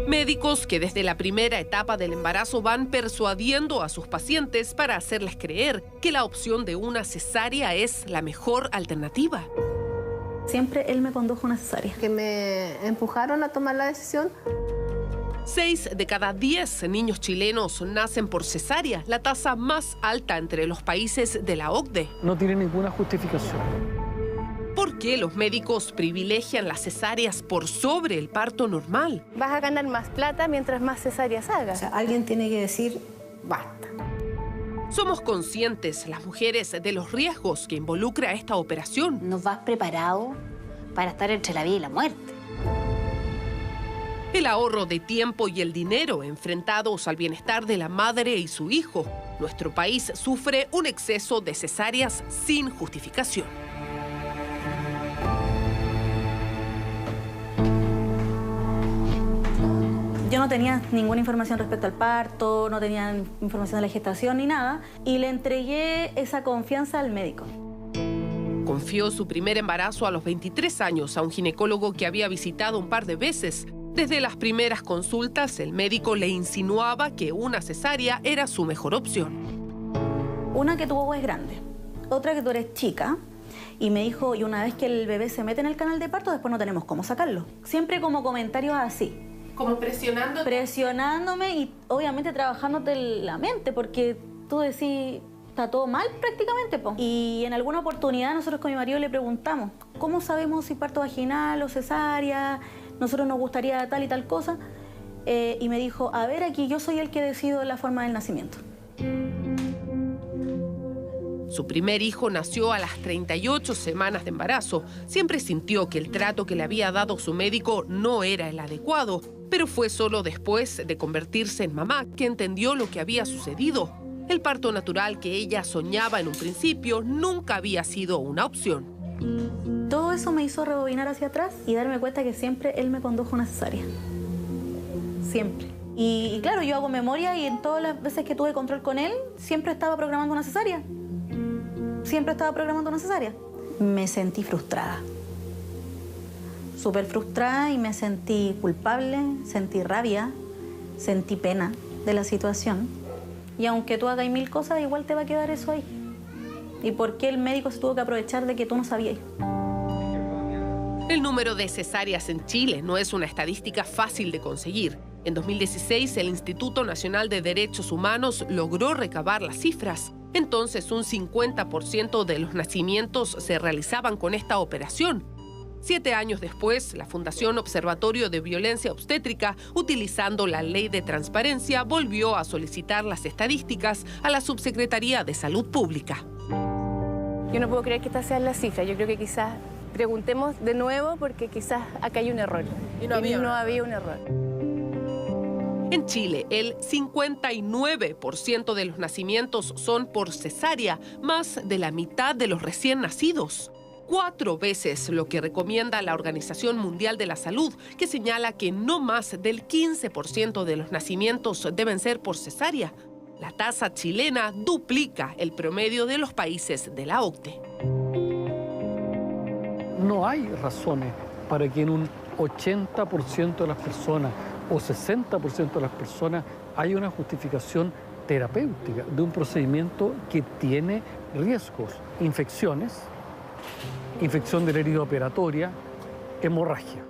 Médicos que desde la primera etapa del embarazo van persuadiendo a sus pacientes para hacerles creer que la opción de una cesárea es la mejor alternativa. Siempre él me condujo a una cesárea. Que me empujaron a tomar la decisión. 6 de cada 10 niños chilenos nacen por cesárea, la tasa más alta entre los países de la OCDE. No tiene ninguna justificación. ¿Por qué los médicos privilegian las cesáreas por sobre el parto normal? Vas a ganar más plata mientras más cesáreas hagas. O sea, alguien tiene que decir, basta. ¿Somos conscientes, las mujeres, de los riesgos que involucra esta operación? ¿Nos vas preparado para estar entre la vida y la muerte? El ahorro de tiempo y el dinero enfrentados al bienestar de la madre y su hijo. Nuestro país sufre un exceso de cesáreas sin justificación. Yo no tenía ninguna información respecto al parto, no tenía información de la gestación ni nada, y le entregué esa confianza al médico. Confió su primer embarazo a los 23 años a un ginecólogo que había visitado un par de veces. Desde las primeras consultas, el médico le insinuaba que una cesárea era su mejor opción. Una, que tu guagua es grande, otra, que tú eres chica, y me dijo, y una vez que el bebé se mete en el canal de parto, después no tenemos cómo sacarlo. Siempre como comentarios así. ¿Como presionando? Presionándome y obviamente trabajándote la mente, porque tú decís, está todo mal prácticamente, po. Y en alguna oportunidad nosotros con mi marido le preguntamos, ¿cómo sabemos si parto vaginal o cesárea? Nosotros nos gustaría tal y tal cosa. Y me dijo, a ver, aquí yo soy el que decido la forma del nacimiento. Su primer hijo nació a las 38 semanas de embarazo. Siempre sintió que el trato que le había dado su médico no era el adecuado, pero fue solo después de convertirse en mamá que entendió lo que había sucedido. El parto natural que ella soñaba en un principio nunca había sido una opción. Todo eso me hizo rebobinar hacia atrás y darme cuenta que siempre él me condujo a una cesárea. Siempre. Y claro, yo hago memoria y en todas las veces que tuve control con él, siempre estaba programando una cesárea. Siempre estaba programando una cesárea. Me sentí frustrada. Súper frustrada, y me sentí culpable, sentí rabia, sentí pena de la situación. Y aunque tú hagas 1000 cosas, igual te va a quedar eso ahí. ¿Y por qué el médico se tuvo que aprovechar de que tú no sabías? El número de cesáreas en Chile no es una estadística fácil de conseguir. En 2016, el Instituto Nacional de Derechos Humanos logró recabar las cifras. Entonces, un 50% de los nacimientos se realizaban con esta operación. 7 años después, la Fundación Observatorio de Violencia Obstétrica, utilizando la Ley de Transparencia, volvió a solicitar las estadísticas a la Subsecretaría de Salud Pública. Yo no puedo creer que estas sean las cifras. Yo creo que quizás preguntemos de nuevo, porque quizás acá hay un error. Y no había un error. En Chile, el 59% de los nacimientos son por cesárea, más de la mitad de los recién nacidos. 4 veces lo que recomienda la Organización Mundial de la Salud, que señala que no más del 15% de los nacimientos deben ser por cesárea. La tasa chilena duplica el promedio de los países de la OCDE. No hay razones para que en un 80% de las personas o 60% de las personas haya una justificación terapéutica de un procedimiento que tiene riesgos, infecciones, infección de la herida operatoria, hemorragia.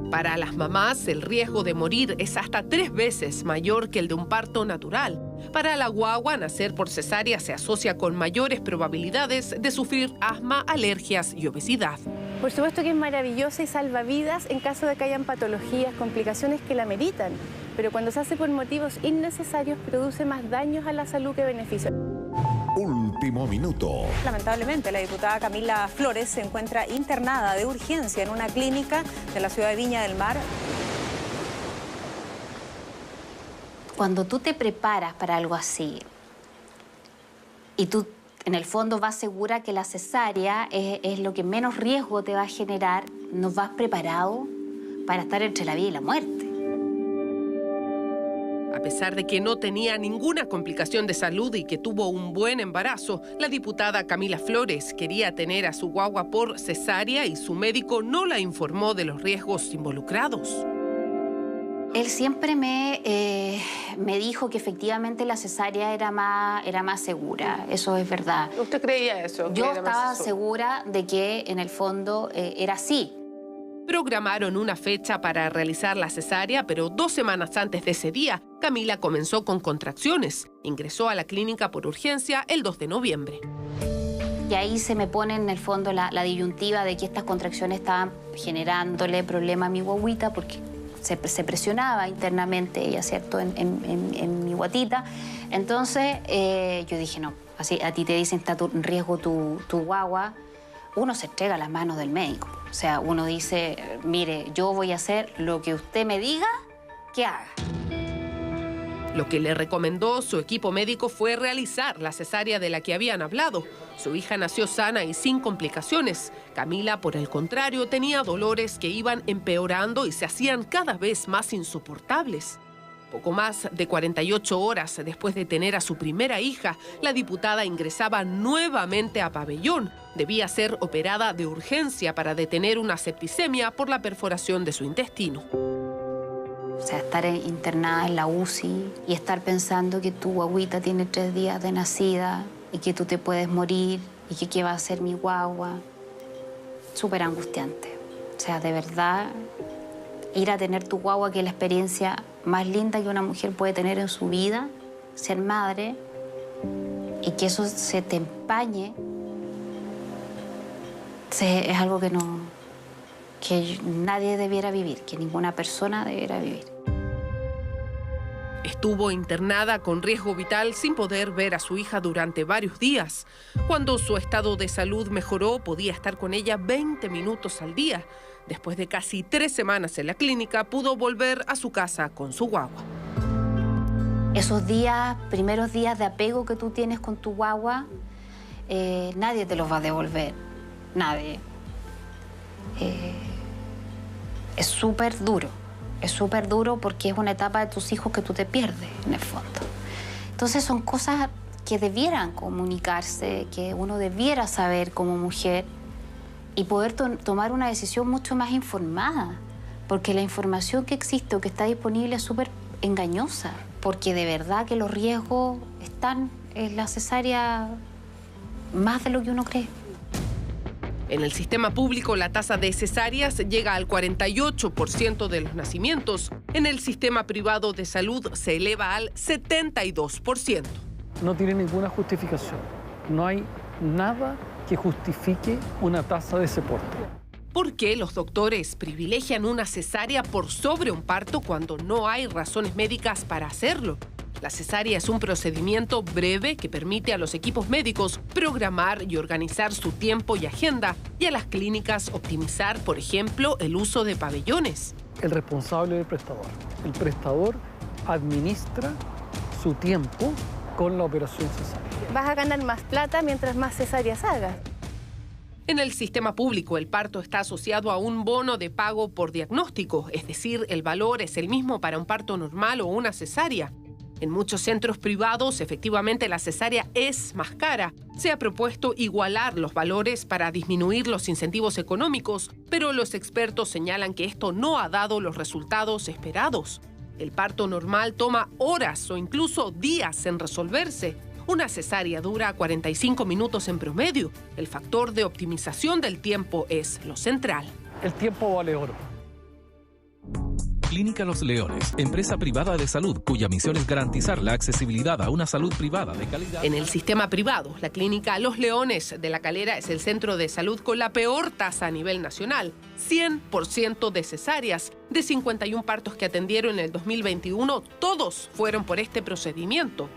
Para las mamás, el riesgo de morir es hasta 3 veces mayor que el de un parto natural. Para la guagua, nacer por cesárea se asocia con mayores probabilidades de sufrir asma, alergias y obesidad. Por supuesto que es maravillosa y salva vidas en caso de que hayan patologías, complicaciones que la meritan. Pero cuando se hace por motivos innecesarios, produce más daños a la salud que beneficios. Último minuto. Lamentablemente, la diputada Camila Flores se encuentra internada de urgencia en una clínica de la ciudad de Viña del Mar. Cuando tú te preparas para algo así y tú en el fondo vas segura que la cesárea es lo que menos riesgo te va a generar, nos vas preparado para estar entre la vida y la muerte. A pesar de que no tenía ninguna complicación de salud y que tuvo un buen embarazo, la diputada Camila Flores quería tener a su guagua por cesárea y su médico no la informó de los riesgos involucrados. Él siempre me dijo que efectivamente la cesárea era más segura. Eso es verdad. ¿Usted creía eso? Yo estaba segura de que en el fondo era así. Programaron una fecha para realizar la cesárea, pero 2 semanas antes de ese día, Camila comenzó con contracciones. Ingresó a la clínica por urgencia el 2 de noviembre. Y ahí se me pone en el fondo la disyuntiva de que estas contracciones estaban generándole problema a mi guagüita porque se presionaba internamente ella, ¿cierto?, en mi guatita. Entonces yo dije, no, así a ti te dicen está en riesgo tu guagua, uno se entrega a las manos del médico. O sea, uno dice, mire, yo voy a hacer lo que usted me diga que haga. Lo que le recomendó su equipo médico fue realizar la cesárea de la que habían hablado. Su hija nació sana y sin complicaciones. Camila, por el contrario, tenía dolores que iban empeorando y se hacían cada vez más insoportables. Poco más de 48 horas después de tener a su primera hija, la diputada ingresaba nuevamente a pabellón. Debía ser operada de urgencia para detener una septicemia por la perforación de su intestino. O sea, estar internada en la UCI y estar pensando que tu guaguita tiene 3 días de nacida y que tú te puedes morir y que qué va a hacer mi guagua. Súper angustiante. O sea, de verdad, ir a tener tu guagua, que es la experiencia más linda que una mujer puede tener en su vida, ser madre, y que eso se te empañe, es algo que nadie debiera vivir, que ninguna persona debiera vivir. Estuvo internada con riesgo vital sin poder ver a su hija durante varios días. Cuando su estado de salud mejoró, podía estar con ella 20 minutos al día. Después de casi 3 semanas en la clínica, pudo volver a su casa con su guagua. Esos primeros días de apego que tú tienes con tu guagua, nadie te los va a devolver. Nadie. Es súper duro. Es súper duro porque es una etapa de tus hijos que tú te pierdes, en el fondo. Entonces son cosas que debieran comunicarse, que uno debiera saber como mujer y poder tomar una decisión mucho más informada. Porque la información que existe o que está disponible es súper engañosa. Porque de verdad que los riesgos están en la cesárea más de lo que uno cree. En el sistema público, la tasa de cesáreas llega al 48% de los nacimientos. En el sistema privado de salud se eleva al 72%. No tiene ninguna justificación. No hay nada que justifique una tasa de ese porte. ¿Por qué los doctores privilegian una cesárea por sobre un parto cuando no hay razones médicas para hacerlo? La cesárea es un procedimiento breve que permite a los equipos médicos programar y organizar su tiempo y agenda y a las clínicas optimizar, por ejemplo, el uso de pabellones. El responsable del prestador. El prestador administra su tiempo con la operación cesárea. Vas a ganar más plata mientras más cesáreas hagas. En el sistema público, el parto está asociado a un bono de pago por diagnóstico, es decir, el valor es el mismo para un parto normal o una cesárea. En muchos centros privados, efectivamente, la cesárea es más cara. Se ha propuesto igualar los valores para disminuir los incentivos económicos, pero los expertos señalan que esto no ha dado los resultados esperados. El parto normal toma horas o incluso días en resolverse. Una cesárea dura 45 minutos en promedio. El factor de optimización del tiempo es lo central. El tiempo vale oro. Clínica Los Leones, empresa privada de salud cuya misión es garantizar la accesibilidad a una salud privada de calidad. En el sistema privado, la clínica Los Leones de La Calera es el centro de salud con la peor tasa a nivel nacional. 100% de cesáreas. De 51 partos que atendieron en el 2021, todos fueron por este procedimiento.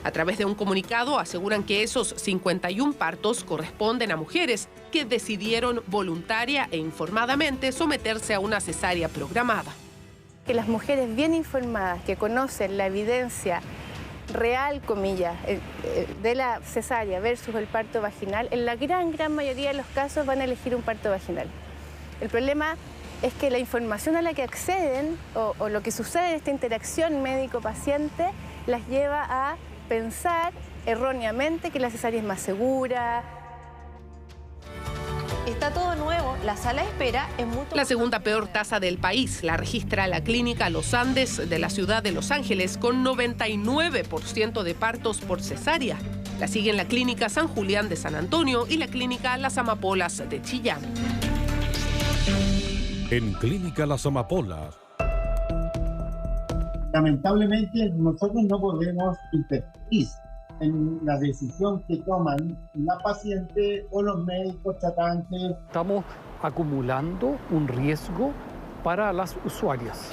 A través de un comunicado aseguran que esos 51 partos corresponden a mujeres que decidieron voluntaria e informadamente someterse a una cesárea programada. Que las mujeres bien informadas, que conocen la evidencia real, comillas, de la cesárea versus el parto vaginal, en la gran mayoría de los casos van a elegir un parto vaginal. El problema es que la información a la que acceden o lo que sucede en esta interacción médico-paciente las lleva a pensar erróneamente que la cesárea es más segura. está todo nuevo, la sala de espera es mucho... La segunda peor tasa del país la registra la clínica Los Andes de la ciudad de Los Ángeles, con 99% de partos por cesárea. La siguen la clínica San Julián de San Antonio y la clínica Las Amapolas de Chillán. En Clínica Las Amapolas. Lamentablemente nosotros no podemos interferir en la decisión que toman la paciente o los médicos tratantes. Estamos acumulando un riesgo para las usuarias,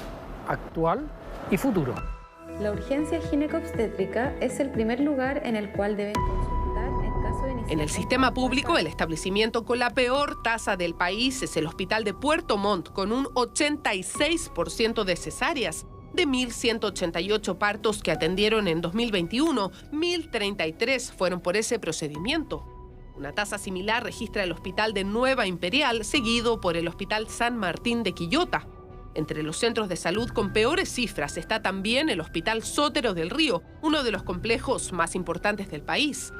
actual y futuro. La urgencia gineco-obstétrica es el primer lugar en el cual deben consultar en caso de iniciar... En el sistema público, el establecimiento con la peor tasa del país es el Hospital de Puerto Montt, con un 86% de cesáreas. De 1.188 partos que atendieron en 2021, 1.033 fueron por ese procedimiento. Una tasa similar registra el Hospital de Nueva Imperial, seguido por el Hospital San Martín de Quillota. Entre los centros de salud con peores cifras está también el Hospital Sotero del Río, uno de los complejos más importantes del país.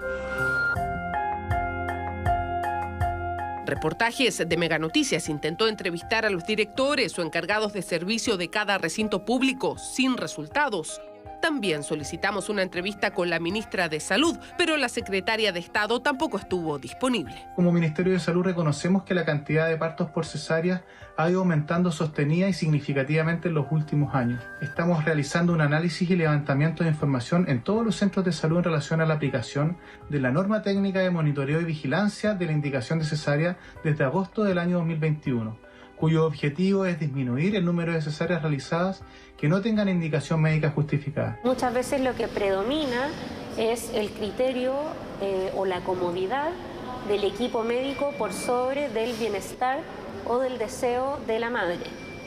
Reportajes de Meganoticias intentó entrevistar a los directores o encargados de servicio de cada recinto público, sin resultados. También solicitamos una entrevista con la ministra de Salud, pero la secretaria de Estado tampoco estuvo disponible. Como Ministerio de Salud reconocemos que la cantidad de partos por cesárea ha ido aumentando sostenida y significativamente en los últimos años. Estamos realizando un análisis y levantamiento de información en todos los centros de salud en relación a la aplicación de la norma técnica de monitoreo y vigilancia de la indicación de cesárea desde agosto del año 2021, cuyo objetivo es disminuir el número de cesáreas realizadas que no tengan indicación médica justificada. Muchas veces lo que predomina es el criterio o la comodidad del equipo médico por sobre del bienestar o del deseo de la madre.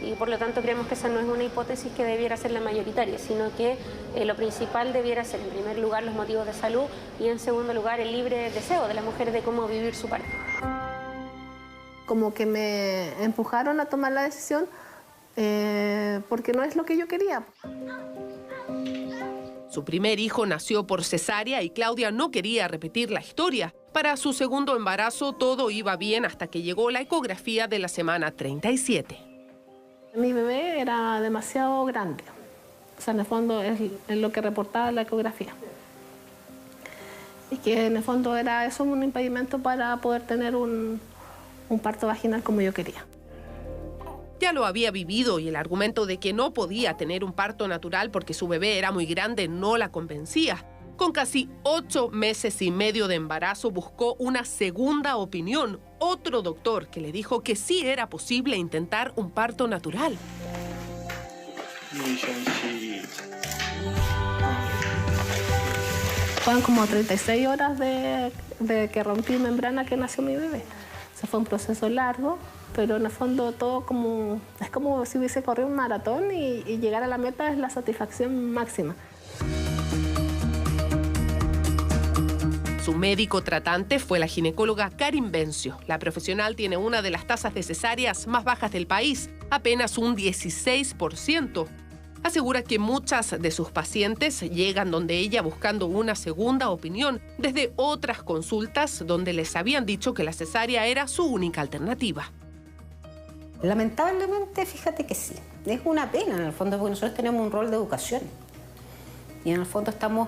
Y por lo tanto creemos que esa no es una hipótesis que debiera ser la mayoritaria, sino que lo principal debiera ser en primer lugar los motivos de salud y en segundo lugar el libre deseo de la mujer de cómo vivir su parto. Como que me empujaron a tomar la decisión porque no es lo que yo quería. Su primer hijo nació por cesárea y Claudia no quería repetir la historia. Para su segundo embarazo todo iba bien hasta que llegó la ecografía de la semana 37. Mi bebé era demasiado grande. O sea, en el fondo es lo que reportaba la ecografía. Y que en el fondo era eso un impedimento para poder tener un parto vaginal como yo quería. Ya lo había vivido y el argumento de que no podía tener un parto natural porque su bebé era muy grande no la convencía. Con casi 8 meses y medio de embarazo buscó una segunda opinión, otro doctor que le dijo que sí era posible intentar un parto natural. Fueron como 36 horas de que rompí membrana que nació mi bebé. O sea, fue un proceso largo, pero en el fondo todo es como si hubiese corrido un maratón y llegar a la meta es la satisfacción máxima. Su médico tratante fue la ginecóloga Karin Bencio. La profesional tiene una de las tasas de cesáreas más bajas del país, apenas un 16%. Asegura que muchas de sus pacientes llegan donde ella buscando una segunda opinión, desde otras consultas donde les habían dicho que la cesárea era su única alternativa. Lamentablemente, fíjate que sí. Es una pena en el fondo porque nosotros tenemos un rol de educación. Y en el fondo estamos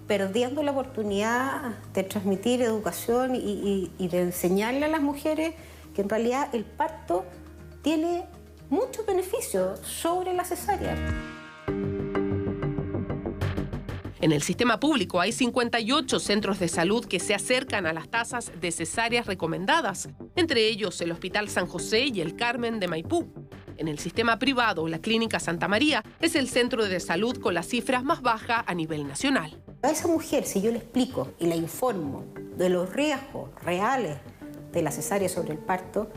perdiendo la oportunidad de transmitir educación y de enseñarle a las mujeres que en realidad el parto tiene muchos beneficios sobre la cesárea. En el sistema público hay 58 centros de salud que se acercan a las tasas de cesáreas recomendadas, entre ellos el Hospital San José y el Carmen de Maipú. En el sistema privado, la Clínica Santa María es el centro de salud con las cifras más bajas a nivel nacional. A esa mujer, si yo le explico y la informo de los riesgos reales de la cesárea sobre el parto,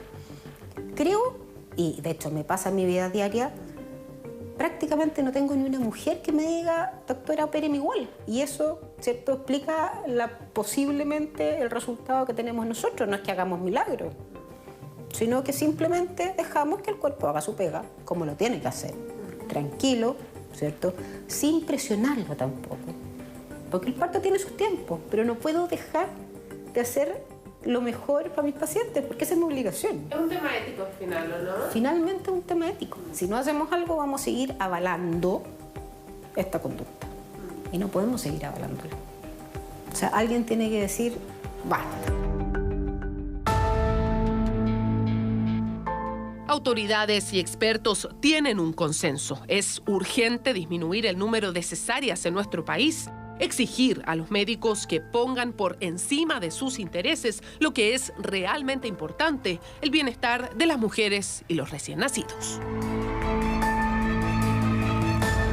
creo, y de hecho me pasa en mi vida diaria, prácticamente no tengo ni una mujer que me diga, doctora, opéreme igual. Y eso, ¿cierto?, explica posiblemente el resultado que tenemos nosotros. No es que hagamos milagros, sino que simplemente dejamos que el cuerpo haga su pega como lo tiene que hacer. Tranquilo, ¿cierto?, sin presionarlo tampoco. Porque el parto tiene sus tiempos, pero no puedo dejar de hacer lo mejor para mis pacientes, porque esa es mi obligación. Es un tema ético al final, ¿o no? Finalmente es un tema ético. Si no hacemos algo, vamos a seguir avalando esta conducta. Y no podemos seguir avalándola. O sea, alguien tiene que decir, basta. Autoridades y expertos tienen un consenso. Es urgente disminuir el número de cesáreas en nuestro país, exigir a los médicos que pongan por encima de sus intereses lo que es realmente importante, el bienestar de las mujeres y los recién nacidos.